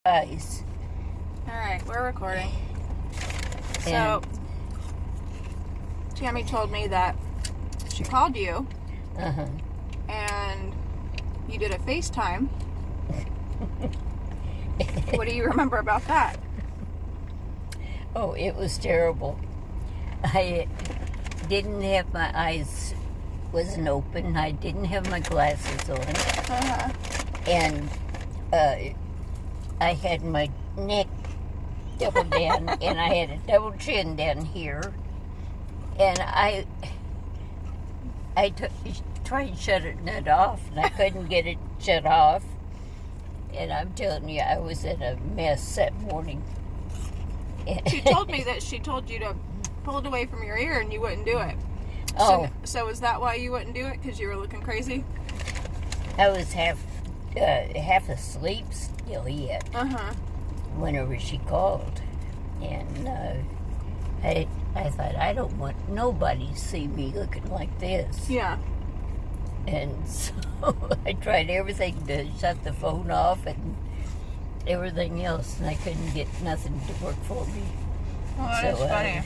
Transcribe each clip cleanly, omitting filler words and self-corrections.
eyes. Alright, we're recording. So, Tammy told me that she called you and you did a FaceTime. What do you remember about that? Oh, it was terrible. I didn't have my eyes, wasn't open. I didn't have my glasses on. And I had my neck double down, and I had a double chin down here. And I tried shutting it off, and I couldn't get it shut off. And I'm telling you, I was in a mess that morning. She told me that she told you to pull it away from your ear, and you wouldn't do it. So is that why you wouldn't do it? Because you were looking crazy? I was half asleep still yet. Whenever she called, and I thought, I don't want nobody to see me looking like this. Yeah. And so I tried everything to shut the phone off and everything else, and I couldn't get nothing to work for me. Oh, that's funny.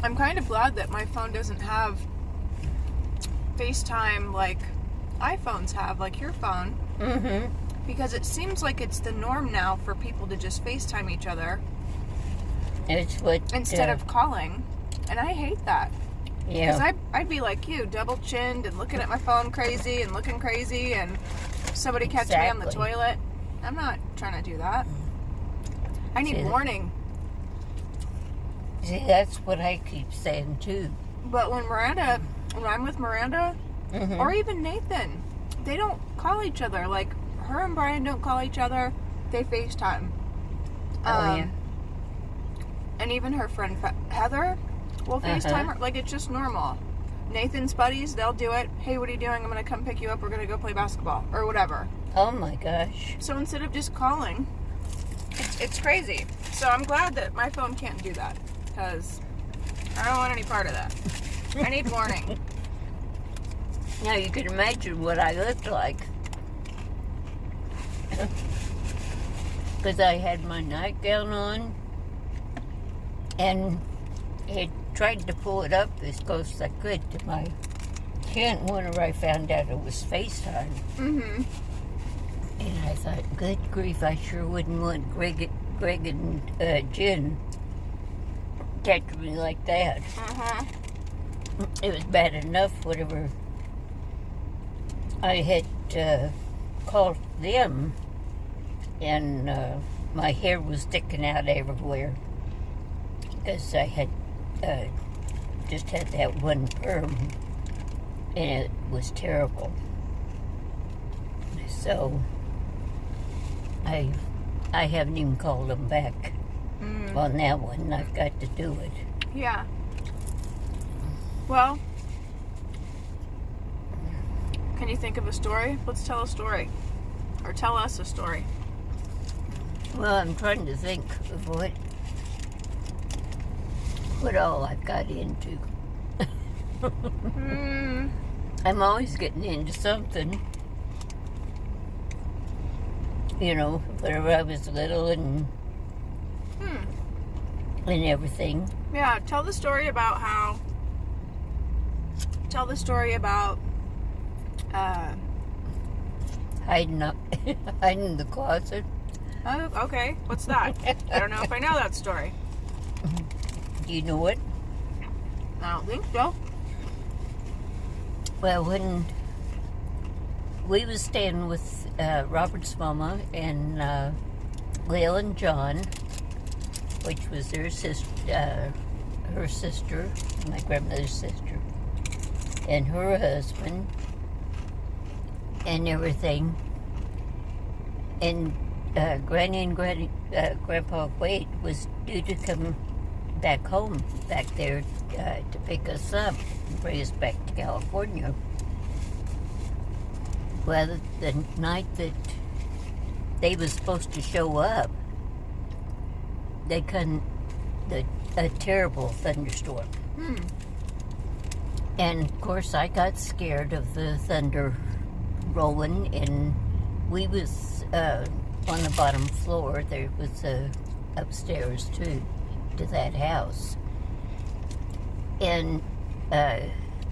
I'm kind of glad that my phone doesn't have FaceTime like iPhones have, like your phone. Because it seems like it's the norm now for people to just FaceTime each other. It's what instead of calling. And I hate that. Yeah. Because I'd be like you, double-chinned and looking at my phone crazy and looking crazy, and somebody catch me on the toilet. I'm not trying to do that. I need warning. See, that's what I keep saying, too. But when I'm with Miranda, or even Nathan, they don't call each other. Like, her and Brian don't call each other. They FaceTime. Yeah. And even her friend Heather will FaceTime her. Like, it's just normal. Nathan's buddies, they'll do it. Hey, what are you doing? I'm going to come pick you up. We're going to go play basketball. Or whatever. Oh, my gosh. So instead of just calling, it's crazy. So I'm glad that my phone can't do that. Because I don't want any part of that. I need warning. Now you can imagine what I looked like. Because I had my nightgown on and had tried to pull it up as close as I could to my chin whenever I found out it was FaceTime. And I thought, good grief, I sure wouldn't want Greg and Jen catch me like that. It was bad enough whenever I had called them and my hair was sticking out everywhere because I had just had that one perm, and it was terrible. So I haven't even called them back on that one. I've got to do it. Yeah. Well, can you think of a story? Let's tell a story. Or tell us a story. Well, I'm trying to think of what all I've got into. I'm always getting into something. You know, whenever I was little and everything. Yeah, tell the story about hiding in the closet. Oh, okay. What's that? I don't know if I know that story. Do you know it? I don't think so. Well, when we was staying with Robert's mama and Lil and John, which was their sister, her sister, my grandmother's sister, and her husband, and everything. And Granny and Grandpa Wade was due to come back home, back there to pick us up and bring us back to California. Well, the night that they was supposed to show up, they couldn't, a terrible thunderstorm. And of course I got scared of the thunder rolling and we was on the bottom floor. There was upstairs too to that house, and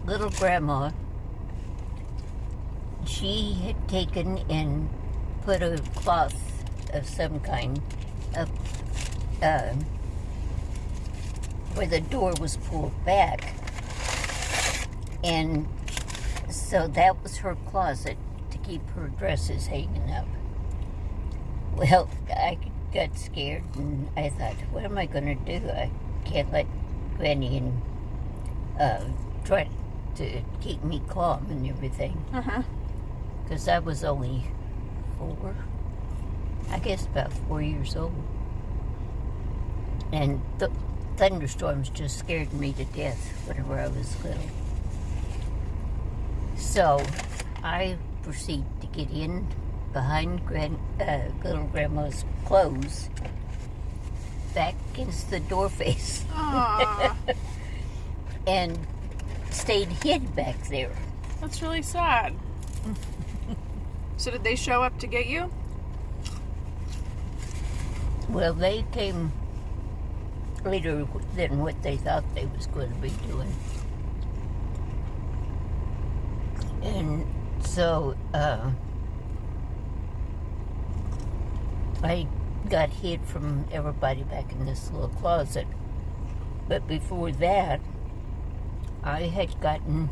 little grandma, she had taken and put a cloth of some kind up where the door was pulled back, and so that was her closet to keep her dresses hanging up. Well, I got scared, and I thought, what am I going to do? I can't let Granny and try to keep me calm and everything. Because I was only 4, I guess about 4 years old. And the thunderstorms just scared me to death whenever I was little. So I proceed to get in behind little grandma's clothes, back against the door face, and stayed hid back there. That's really sad. So did they show up to get you? Well, they came later than what they thought they was going to be doing. And so I got hid from everybody back in this little closet. But before that, I had gotten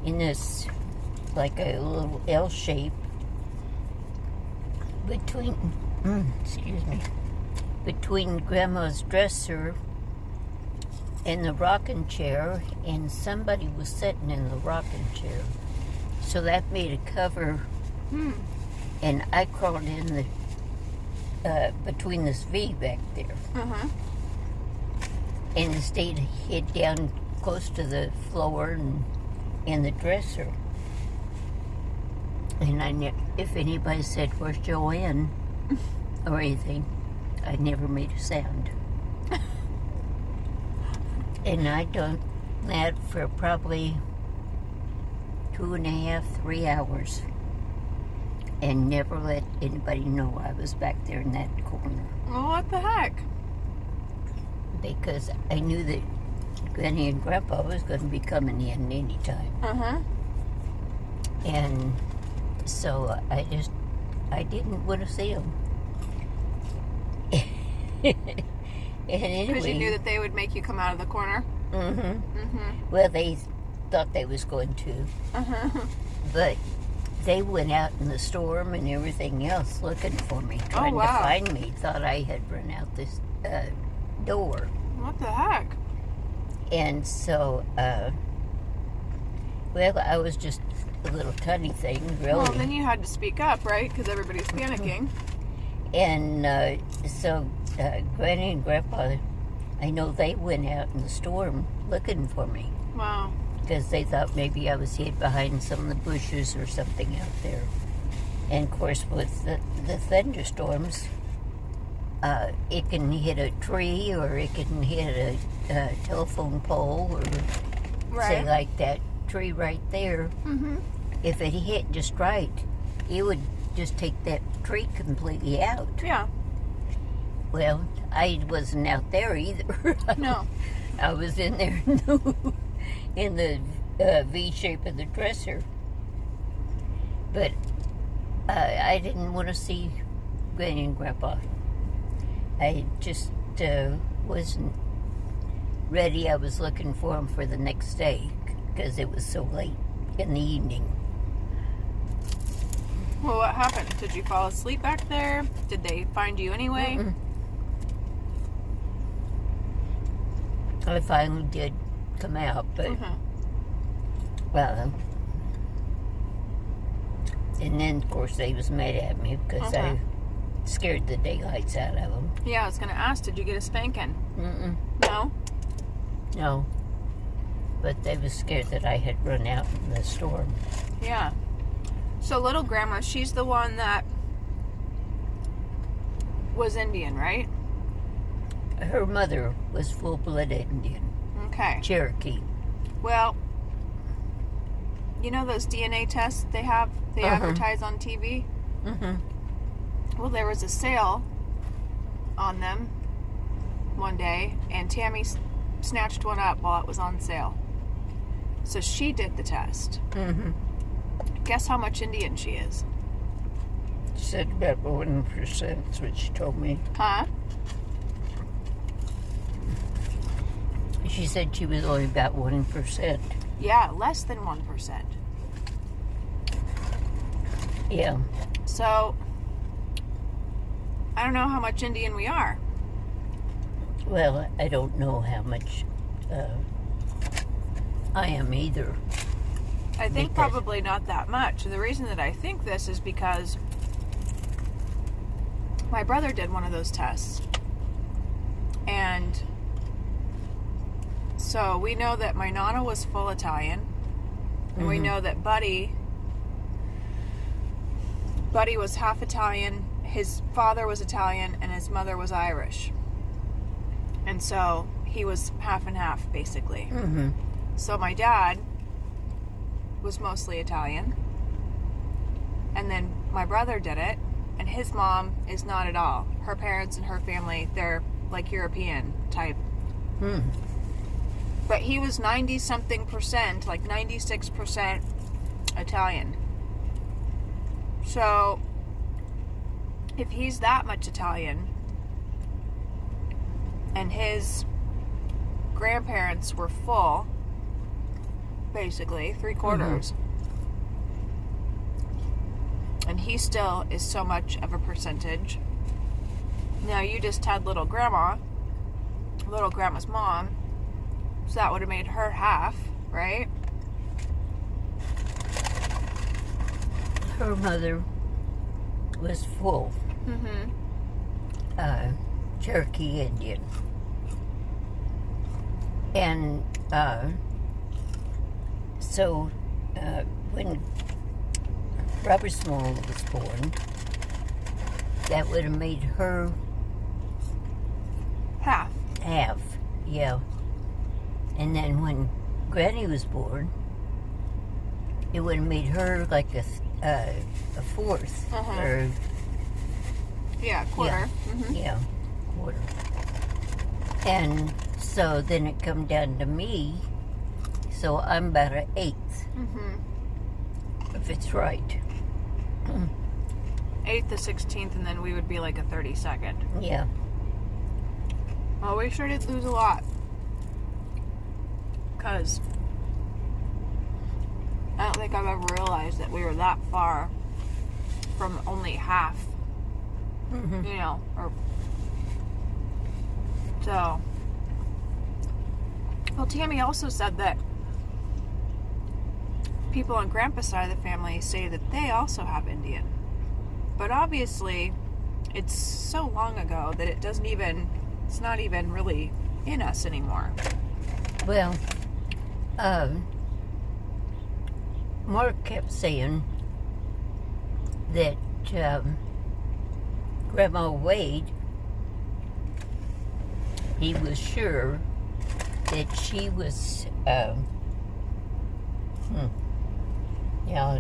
in this, like a little L shape between Grandma's dresser and the rocking chair, and somebody was sitting in the rocking chair. So that made a cover, and I crawled in the between this V back there, and stayed hid down close to the floor and in the dresser. And if anybody said, "Where's Joanne?" or anything, I never made a sound. And I done that for probably 2.5, 3 hours, and never let anybody know I was back there in that corner. Well, what the heck? Because I knew that Granny and Grandpa was going to be coming in anytime. And so I didn't want to see them. And anyway, because you knew that they would make you come out of the corner? Well, they thought they was going to. But they went out in the storm and everything else looking for me, trying to find me. Thought I had run out this door. What the heck? And so, well, I was just a little tiny thing, really. Well, then you had to speak up, right? Because everybody's panicking. And so Granny and Grandpa, I know they went out in the storm looking for me. Wow. Because they thought maybe I was hid behind some of the bushes or something out there. And of course, with the thunderstorms, it can hit a tree, or it can hit a telephone pole, or say like that tree right there. If it hit just right, it would just take that tree completely out. Yeah. Well, I wasn't out there either. No. I was in there in the V shape of the dresser. But I didn't want to see Granny and Grandpa. I just wasn't ready. I was looking for them for the next day because it was so late in the evening. Well, what happened? Did you fall asleep back there? Did they find you anyway? I finally did come out, but and then of course they was mad at me because I scared the daylights out of them. Yeah, I was gonna ask, did you get a spanking? No? No. But they was scared that I had run out in the storm. Yeah. So little grandma, she's the one that was Indian, right? Her mother was full-blooded Indian. Okay. Cherokee. Well, you know those DNA tests they have? They advertise on TV? Well, there was a sale on them one day, and Tammy snatched one up while it was on sale. So she did the test. Guess how much Indian she is? She said about 1%. That's what she told me. Huh? She said she was only about 1%. Yeah, less than 1%. Yeah. So, I don't know how much Indian we are. Well, I don't know how much I am either. I think probably not that much. And the reason that I think this is because my brother did one of those tests. And so we know that my Nana was full Italian. And we know that Buddy was half Italian. His father was Italian and his mother was Irish. And so he was half and half, basically. So my dad was mostly Italian. And then my brother did it. And his mom is not at all. Her parents and her family, they're like European type. But he was 90-something%, like 96% Italian. So, if he's that much Italian, and his grandparents were full, basically, 3/4, and he still is so much of a percentage. Now, you just had little grandma's mom, so that would have made her half, right? Her mother was full. Cherokee Indian. And so when Robert Small was born, that would have made her Half. Yeah. And then when Granny was born, it would have made her like a fourth. Or, yeah, quarter. Yeah, quarter. And so then it come down to me, so I'm about an 1/8. If it's right. 1/8 to 16th, and then we would be like a 32nd. Yeah. Well, we sure did lose a lot. Because I don't think I've ever realized that we were that far from only half. You know, or so. Well, Tammy also said that people on Grandpa's side of the family say that they also have Indian. But obviously, it's so long ago that it's not even really in us anymore. Well, Mark kept saying that Grandma Wade, he was sure that she was, I'd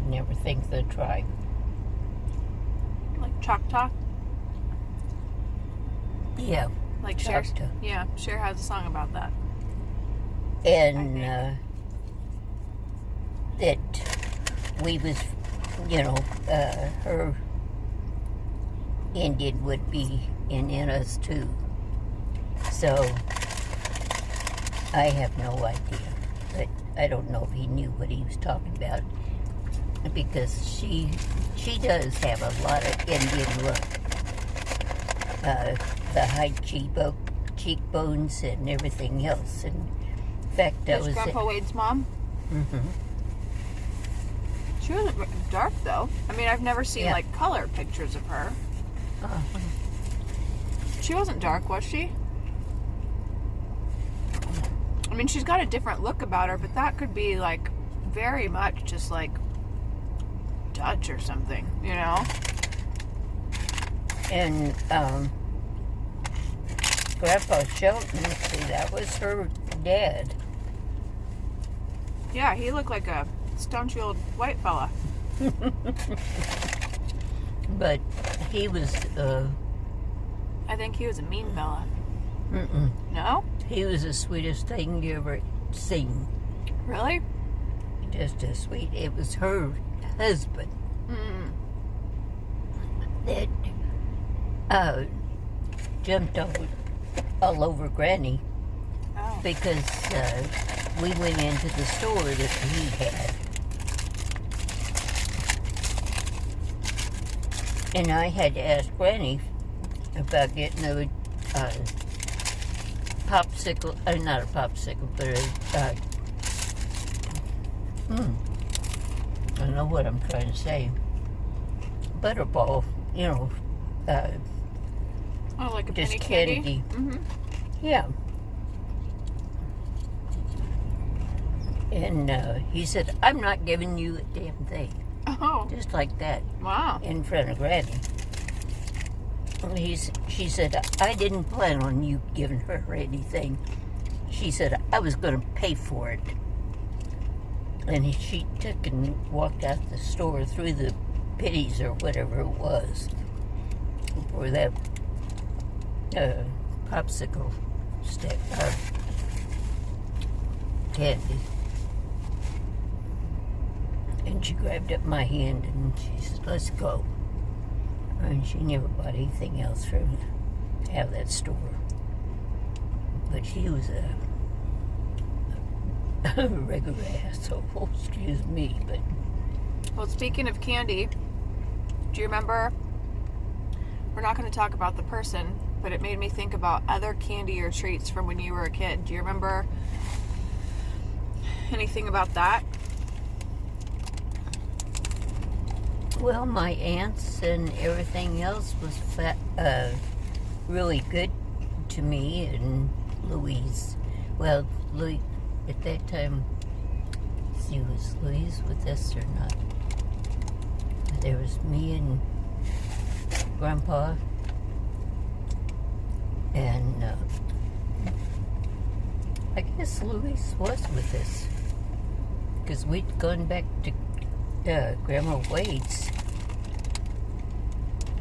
never think of the tribe. Like Choctaw? Yeah. Like Cher? Choctaw. Yeah, Cher has a song about that. And that we was, her Indian would be in us too. So I have no idea. But I don't know if he knew what he was talking about, because she does have a lot of Indian look. The high cheekbones and everything else. And in fact, that was Grandpa Wade's mom? She wasn't dark, though. I mean, I've never seen, like, color pictures of her. She wasn't dark, was she? I mean, she's got a different look about her, but that could be, like, very much just, like, Dutch or something, you know? And, Grandpa Shelton, see, that was her dad. Yeah, he looked like a staunchy old white fella. But he was, I think he was a mean fella. No? He was the sweetest thing you ever seen. Really? Just as sweet. It was her husband that jumped all over Granny because we went into the store that he had. And I had to ask Granny about getting a popsicle, not a popsicle, but I don't know what I'm trying to say. Butterball, like a just penny candy. Mm-hmm. Yeah. And he said, "I'm not giving you a damn thing." Oh. Just like that. Wow. In front of Granny. She said, "I didn't plan on you giving her anything." She said, "I was going to pay for it." And she took and walked out the store through the pitties or whatever it was for that popsicle stick candy. And she grabbed up my hand and she said, "Let's go." And she never bought anything else from out of that store. But she was a regular asshole, excuse me. But well, speaking of candy, do you remember? We're not going to talk about the person, but it made me think about other candy or treats from when you were a kid. Do you remember anything about that? well, my aunts and everything else was really good to me, and Louise. Well, Louise at that time. See, was Louise with us or not? There was me and Grandpa, and I guess Louise was with us because we'd gone back to Grandma Wade's,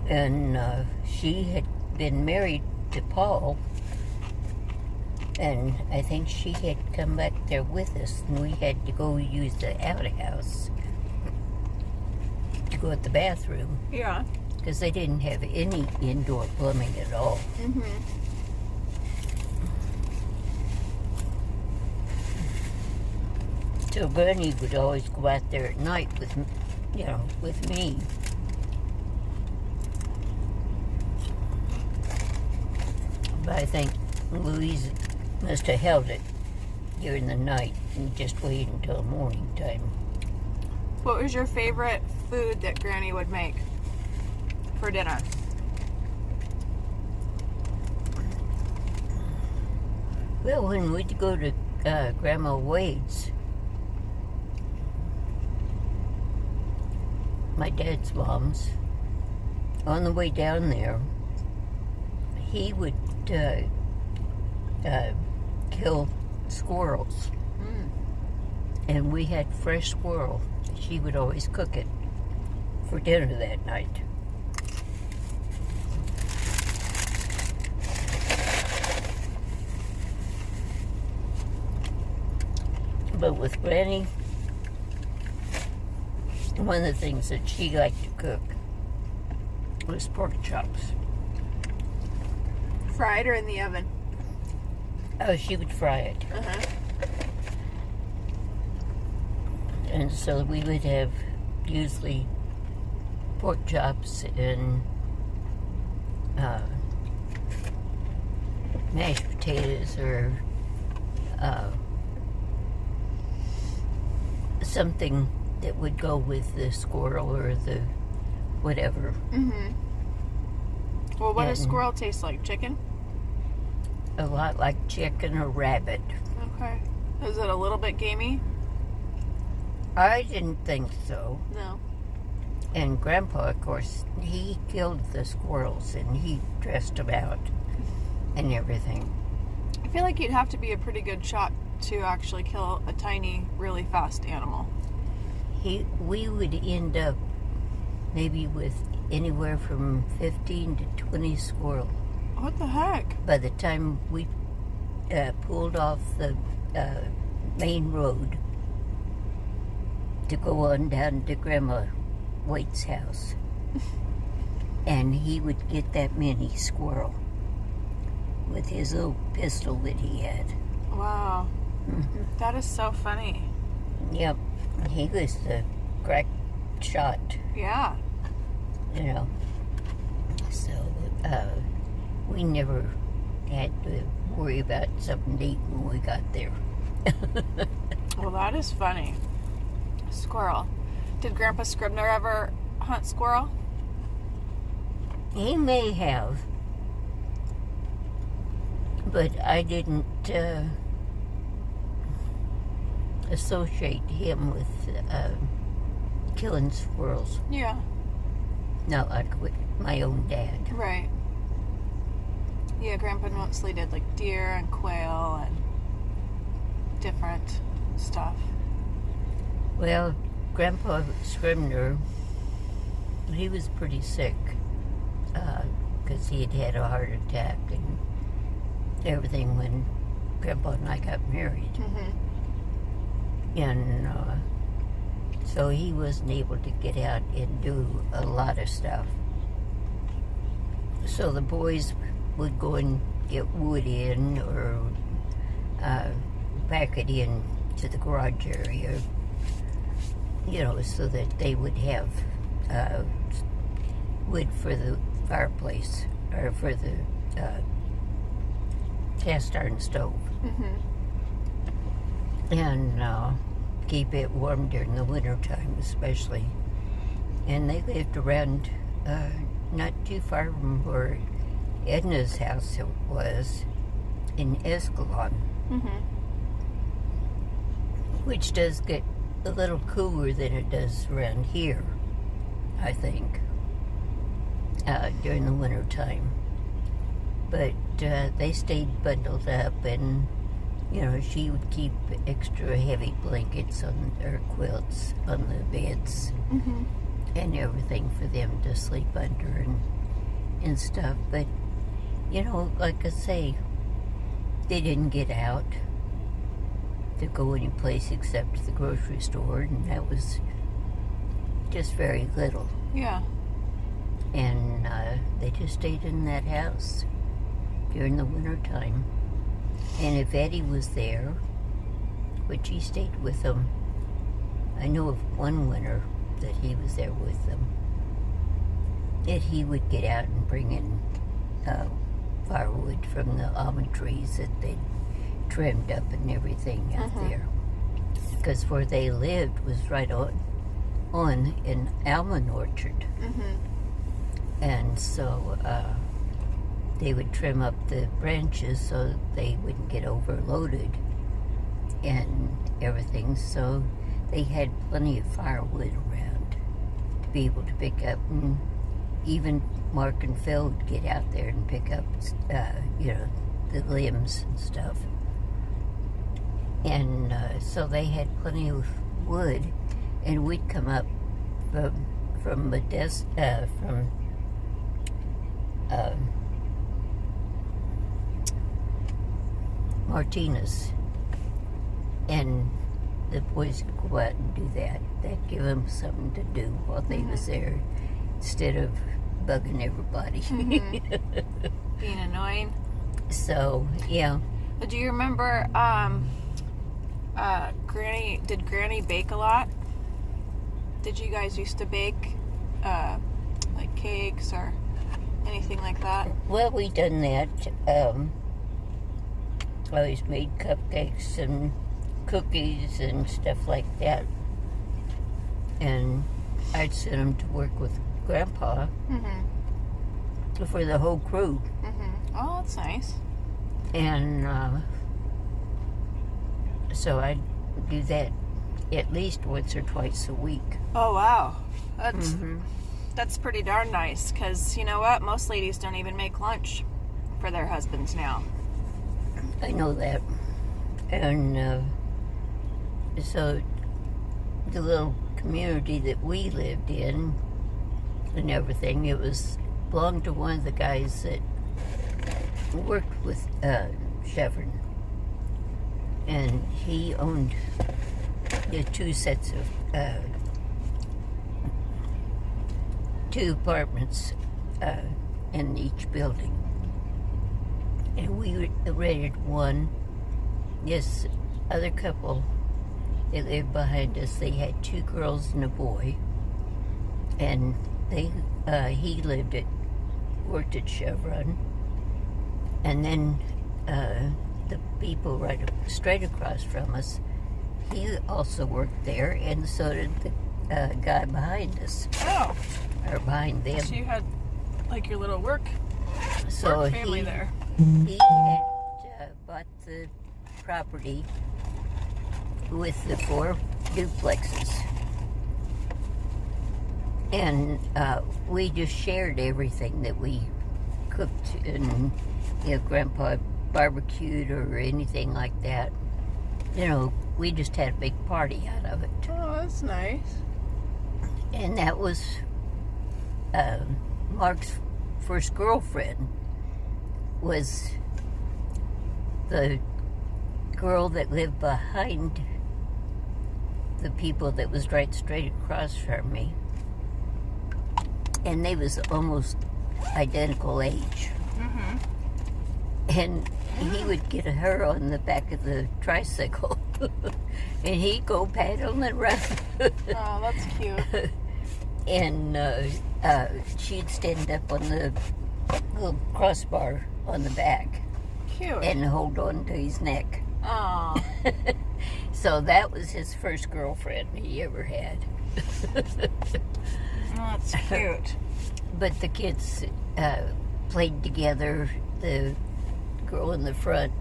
and she had been married to Paul, and I think she had come back there with us, and we had to go use the outhouse to go at the bathroom. Yeah. Because they didn't have any indoor plumbing at all. Mm-hmm. So Bernie would always go out there at night with me. But I think Louise must have held it during the night and just waited until morning time. What was your favorite food that Granny would make for dinner? Well, when we'd go to Grandma Wade's, my dad's mom's, on the way down there, he would kill squirrels. And we had fresh squirrel. She would always cook it for dinner that night. But with Granny, one of the things that she liked to cook was pork chops. Fried or in the oven? Oh, she would fry it. Uh-huh. And so we would have usually pork chops and mashed potatoes or something that would go with the squirrel or the whatever. Mm-hmm. Well, what does squirrel taste like? Chicken? A lot like chicken or rabbit. Okay. Is it a little bit gamey? I didn't think so. No. And Grandpa, of course, he killed the squirrels and he dressed them out and everything. I feel like you'd have to be a pretty good shot to actually kill a tiny, really fast animal. We would end up maybe with anywhere from 15 to 20 squirrel. What the heck? By the time we pulled off the main road to go on down to Grandma Waite's house, and he would get that many squirrel with his little pistol that he had. Wow. Mm-hmm. That is so funny. Yep, he was the crack shot. Yeah. You know, so we never had to worry about something to eat when we got there. Well, that is funny. Squirrel. Did Grandpa Scribner ever hunt squirrel? He may have, but I didn't associate him with killing squirrels. Yeah. Not like with my own dad. Right. Yeah, Grandpa mostly did like deer and quail and different stuff. Well, Grandpa Scribner, he was pretty sick because he had had a heart attack and everything when Grandpa and I got married. Mm-hmm. And so he wasn't able to get out and do a lot of stuff. So the boys would go and get wood in or pack it in to the garage area, you know, so that they would have wood for the fireplace or for the cast iron stove. Mm-hmm. And keep it warm during the winter time especially. And they lived around not too far from where Edna's house was in Escalon, Mm-hmm. which does get a little cooler than it does around here, I think, during the winter time. But they stayed bundled up, and you know, she would keep extra heavy blankets on or quilts on the beds. Mm-hmm. And everything for them to sleep under and stuff. But you know, like I say, they didn't get out to go any place except the grocery store, and that was just very little. Yeah. And they just stayed in that house during the winter time. And if Eddie was there, which he stayed with them, I know of one winter that he was there with them, that he would get out and bring in firewood from the almond trees that they'd trimmed up and everything out there. Because where they lived was right on an almond orchard. Mm-hmm. And so they would trim up the branches so they wouldn't get overloaded and everything. So they had plenty of firewood around to be able to pick up, and even Mark and Phil would get out there and pick up, you know, the limbs and stuff. And so they had plenty of wood, and we'd come up from Martinez, and the boys would go out and do that. That'd give them something to do while they was there, instead of bugging everybody. Being annoying. So, yeah. Do you remember, did Granny bake a lot? Did you guys used to bake, like cakes or anything like that? Well, we done that. I always made cupcakes and cookies and stuff like that. And I'd send them to work with Grandpa for the whole crew. Oh, that's nice. And so I'd do that at least once or twice a week. Oh, wow. That's pretty darn nice, because you know what? Most ladies don't even make lunch for their husbands now. I know that. And so the little community that we lived in and everything. It belonged to one of the guys that worked with Chevron. And he owned the 2 sets of 2 apartments in each building. And we rented one. This other couple that lived behind us, they had 2 girls and a boy. And he worked at Chevron. And then the people straight across from us, he also worked there, and so did the guy behind us. Oh. Or behind them. So you had, like, your little work family there. He had bought the property with the 4 duplexes. And we just shared everything that we cooked, and Grandpa barbecued or anything like that. We just had a big party out of it. Oh, that's nice. And that was Mark's first girlfriend, was the girl that lived behind the people that was right straight across from me. And they was almost identical age. Mm-hmm. And he would get her on the back of the tricycle, and he'd go paddling around. Oh, that's cute. And she'd stand up on the little crossbar on the back. Cute. And hold on to his neck. Oh. So that was his first girlfriend he ever had. Oh, that's cute. But the kids played together. The girl in the front,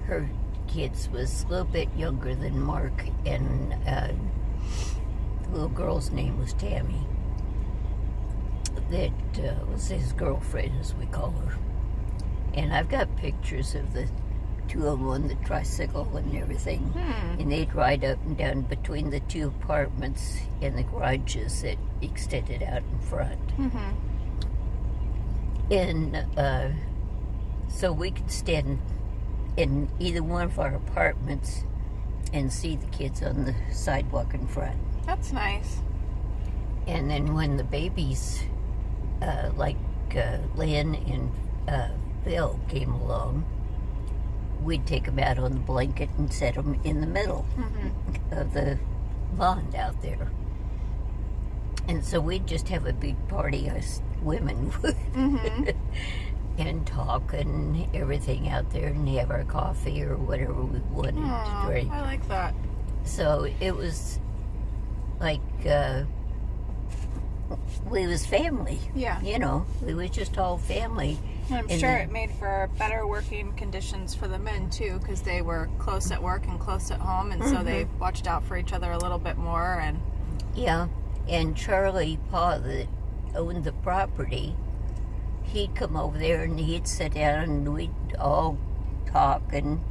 her kids was a little bit younger than Mark, and the little girl's name was Tammy. That was his girlfriend, as we call her. And I've got pictures of the 2 of them on the tricycle and everything. And they'd ride up and down between the 2 apartments and the garages that extended out in front. Mm-hmm. And so we could stand in either one of our apartments and see the kids on the sidewalk in front. That's nice. And then when the babies, like Lynn and Phil, came along, we'd take them out on the blanket and set them in the middle of the lawn out there. And so we'd just have a big party, us women would, and talk and everything out there, and have our coffee or whatever we wanted to drink. I like that. So it was like we was family. Yeah. We was just all family. And I'm sure it made for better working conditions for the men, too, because they were close at work and close at home, and so they watched out for each other a little bit more. And yeah, and Charlie Pa, that owned the property, he'd come over there and he'd sit down and we'd all talk and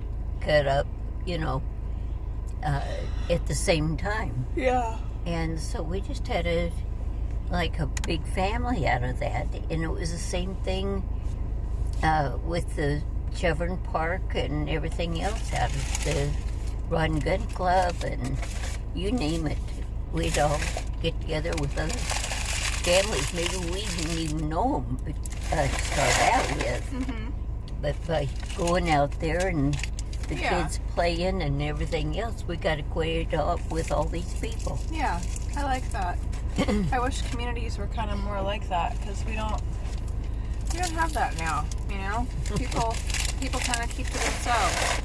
cut up, at the same time. Yeah. And so we just had a big family out of that. And it was the same thing with the Chevron Park and everything else out of the Rod and Gun Club and you name it. We'd all get together with other families. Maybe we didn't even know them to start out with. But by going out there and the kids playing and everything else, we got acquainted with all these people. Yeah, I like that. I wish communities were kind of more like that, because we don't have that now. People kind of keep to themselves.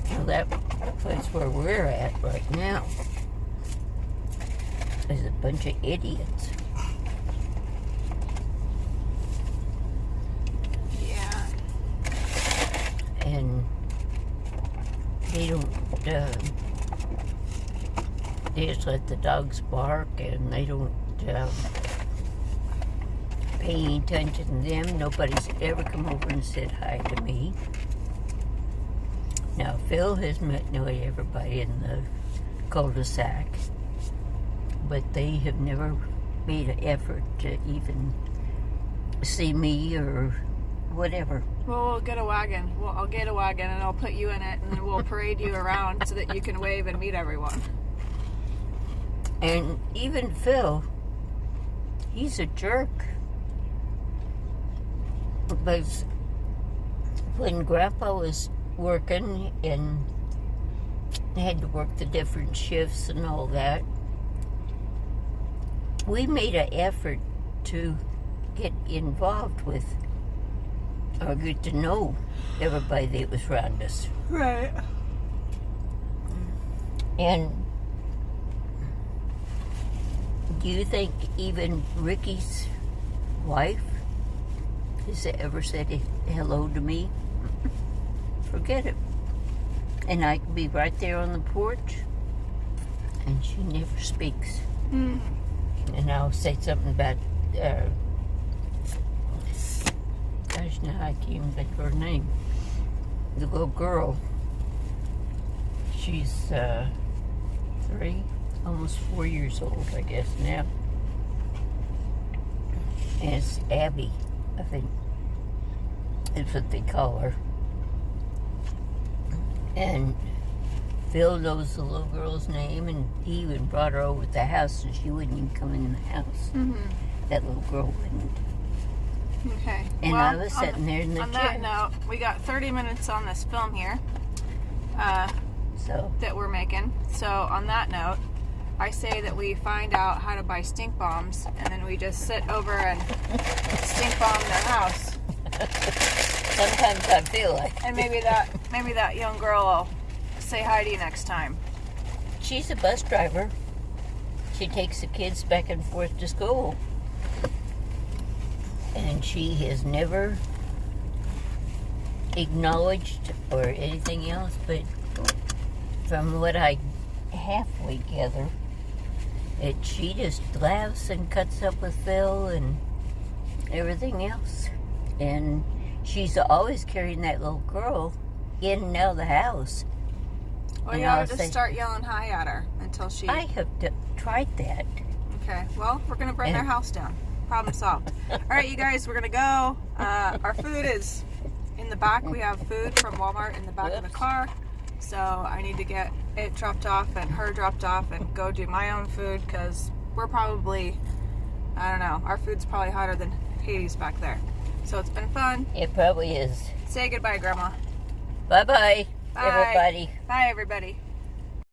Well, that place where we're at right now is a bunch of idiots. Yeah. And they don't, they just let the dogs bark, and they don't pay any attention to them. Nobody's ever come over and said hi to me. Now, Phil has met nearly everybody in the cul-de-sac, but they have never made an effort to even see me or whatever. Well, we'll get a wagon. I'll get a wagon and I'll put you in it, and then we'll parade you around so that you can wave and meet everyone. And even Phil, he's a jerk. Because when Grandpa was working and had to work the different shifts and all that, we made an effort to get involved with or get to know everybody that was around us. Right. And do you think even Ricky's wife has ever said hello to me? Forget it. And I could be right there on the porch, and she never speaks. Mm. And I'll say something about, gosh, now I can't even think of her name. The little girl. She's 3, almost 4 years old, I guess, now. And it's Abby, I think. That's what they call her. And Phil knows the little girl's name, and he even brought her over to the house so she wouldn't even come in the house. Mm-hmm. That little girl wouldn't. Okay. And well, I was sitting there in the chair. On that note, we got 30 minutes on this film here that we're making. So on that note, I say that we find out how to buy stink bombs, and then we just sit over and stink bomb their house. Sometimes I feel like. And maybe that young girl will say hi to you next time. She's a bus driver. She takes the kids back and forth to school. And she has never acknowledged or anything else, but from what I halfway gather, she just laughs and cuts up with Phil and everything else. And she's always carrying that little girl in and out of the house. Well, you ought to just start yelling hi at her until she... I have tried that. Okay, well, we're going to burn their house down. Problem solved. All right, you guys, we're going to go. Our food is in the back. We have food from Walmart in the back of the car. So I need to get it dropped off and her dropped off and go do my own food because we're probably, I don't know, our food's probably hotter than Hades back there. So it's been fun. It probably is. Say goodbye, Grandma. Bye-bye, Bye. everybody. Bye, everybody.